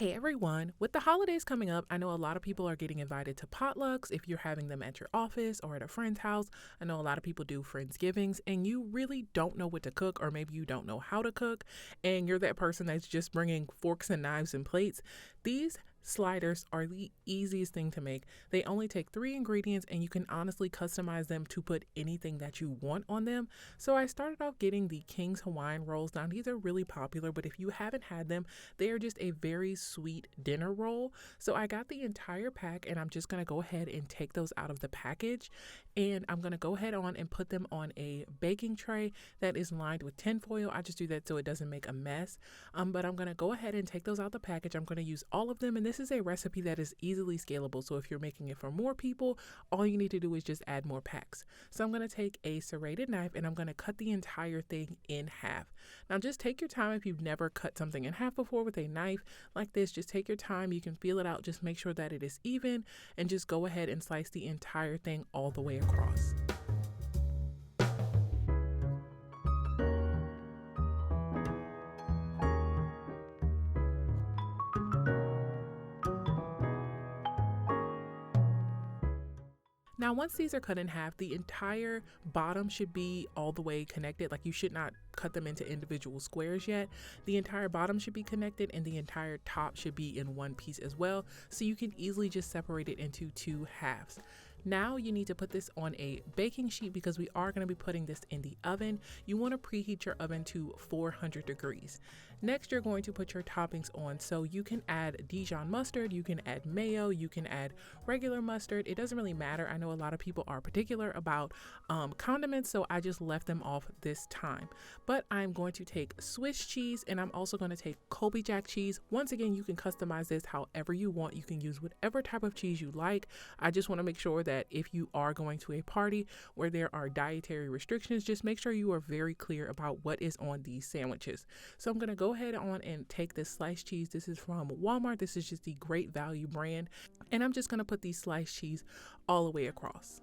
Hey everyone, with the holidays coming up, I know a lot of people are getting invited to potlucks if you're having them at your office or at a friend's house. I know a lot of people do Friendsgivings and you really don't know what to cook, or maybe you don't know how to cook and you're that person that's just bringing forks and knives and plates. These sliders are the easiest thing to make. They only take 3 ingredients and you can honestly customize them to put anything that you want on them. So I started off getting the King's Hawaiian rolls. Now these are really popular, but if you haven't had them, they are just a very sweet dinner roll. So I got the entire pack and I'm just going to go ahead and take those out of the package, and I'm going to go ahead on and put them on a baking tray that is lined with tinfoil. I just do that so it doesn't make a mess. But I'm going to go ahead and take those out the package. I'm going to use all of them, and this is a recipe that is easily scalable. So if you're making it for more people, all you need to do is just add more packs. So I'm going to take a serrated knife and I'm going to cut the entire thing in half. Now just take your time. If you've never cut something in half before with a knife like this, just take your time. You can feel it out. Just make sure that it is even and just go ahead and slice the entire thing all the way across. Now, once these are cut in half, the entire bottom should be all the way connected. Like, you should not cut them into individual squares yet. The entire bottom should be connected and the entire top should be in one piece as well. So you can easily just separate it into 2 halves. Now you need to put this on a baking sheet because we are going to be putting this in the oven. You want to preheat your oven to 400 degrees. Next, you're going to put your toppings on. So you can add Dijon mustard, you can add mayo, you can add regular mustard. It doesn't really matter. I know a lot of people are particular about condiments, so I just left them off this time. But I'm going to take Swiss cheese and I'm also going to take Colby Jack cheese. Once again, you can customize this however you want. You can use whatever type of cheese you like. I just want to make sure that if you are going to a party where there are dietary restrictions, just make sure you are very clear about what is on these sandwiches. So I'm going to go ahead on and take this sliced cheese. This is from Walmart. This is just the Great Value brand. And I'm just going to put these sliced cheese all the way across.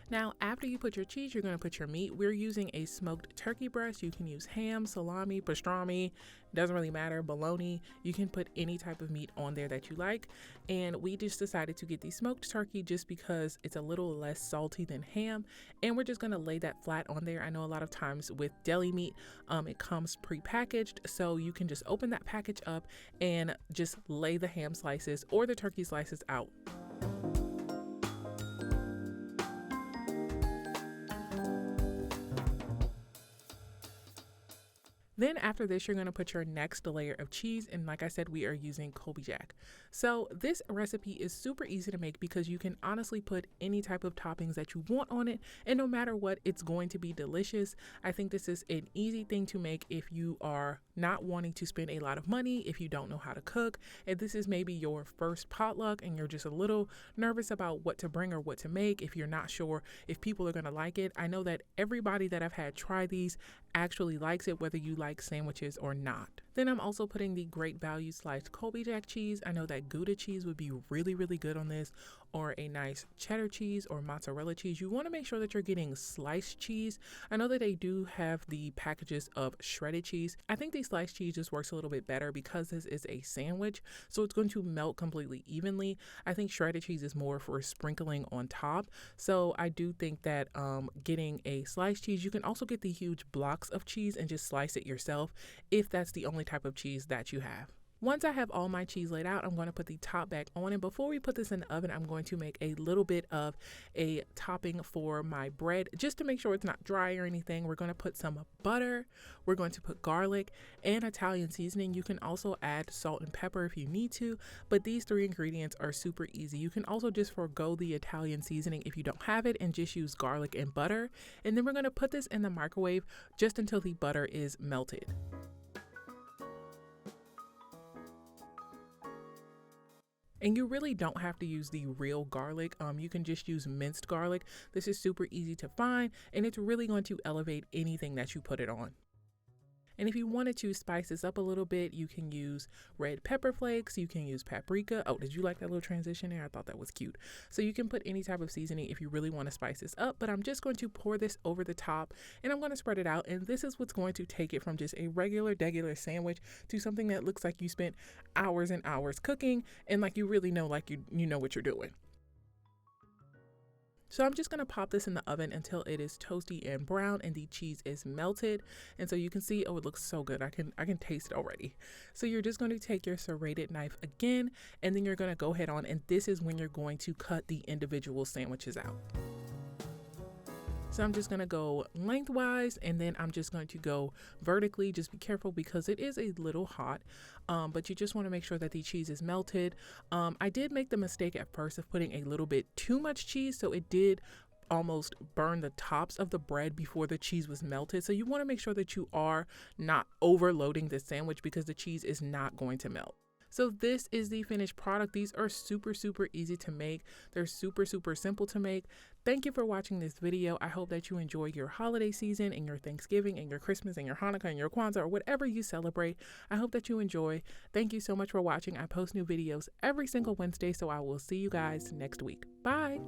Now, after you put your cheese, you're going to put your meat. We're using a smoked turkey breast. You can use ham, salami, pastrami, doesn't really matter, bologna. You can put any type of meat on there that you like. And we just decided to get the smoked turkey just because it's a little less salty than ham. And we're just going to lay that flat on there. I know a lot of times with deli meat, it comes pre-packaged. So you can just open that package up and just lay the ham slices or the turkey slices out. Then after this, you're going to put your next layer of cheese. And like I said, we are using Colby Jack. So this recipe is super easy to make because you can honestly put any type of toppings that you want on it. And no matter what, it's going to be delicious. I think this is an easy thing to make if you are not wanting to spend a lot of money, if you don't know how to cook. If this is maybe your first potluck and you're just a little nervous about what to bring or what to make, if you're not sure if people are going to like it. I know that everybody that I've had try these actually likes it, whether you like sandwiches or not. Then I'm also putting the Great Value sliced Colby Jack cheese. I know that Gouda cheese would be really, really good on this, or a nice cheddar cheese or mozzarella cheese. You want to make sure that you're getting sliced cheese. I know that they do have the packages of shredded cheese. I think the sliced cheese just works a little bit better because this is a sandwich, so it's going to melt completely evenly. I think shredded cheese is more for sprinkling on top. So I do think that getting a sliced cheese, you can also get the huge blocks of cheese and just slice it yourself if that's the only type of cheese that you have. Once I have all my cheese laid out, I'm going to put the top back on. And before we put this in the oven, I'm going to make a little bit of a topping for my bread just to make sure it's not dry or anything. We're going to put some butter. We're going to put garlic and Italian seasoning. You can also add salt and pepper if you need to, but these 3 ingredients are super easy. You can also just forgo the Italian seasoning if you don't have it and just use garlic and butter. And then we're going to put this in the microwave just until the butter is melted. And you really don't have to use the real garlic. You can just use minced garlic. This is super easy to find and it's really going to elevate anything that you put it on. And if you wanted to spice this up a little bit, you can use red pepper flakes, you can use paprika. Oh, did you like that little transition there? I thought that was cute. So you can put any type of seasoning if you really want to spice this up, but I'm just going to pour this over the top and I'm going to spread it out. And this is what's going to take it from just a regular sandwich to something that looks like you spent hours and hours cooking and like you really know, like you know what you're doing. So I'm just going to pop this in the oven until it is toasty and brown and the cheese is melted. And so you can see, oh, it looks so good. I can taste it already. So you're just going to take your serrated knife again, and then you're going to go ahead on, and this is when you're going to cut the individual sandwiches out. So I'm just going to go lengthwise, and then I'm just going to go vertically. Just be careful because it is a little hot, but you just want to make sure that the cheese is melted. I did make the mistake at first of putting a little bit too much cheese, so it did almost burn the tops of the bread before the cheese was melted. So you want to make sure that you are not overloading the sandwich because the cheese is not going to melt. So this is the finished product. These are super easy to make. They're super simple to make. Thank you for watching this video. I hope that you enjoy your holiday season and your Thanksgiving and your Christmas and your Hanukkah and your Kwanzaa or whatever you celebrate. I hope that you enjoy. Thank you so much for watching. I post new videos every single Wednesday, so I will see you guys next week. Bye.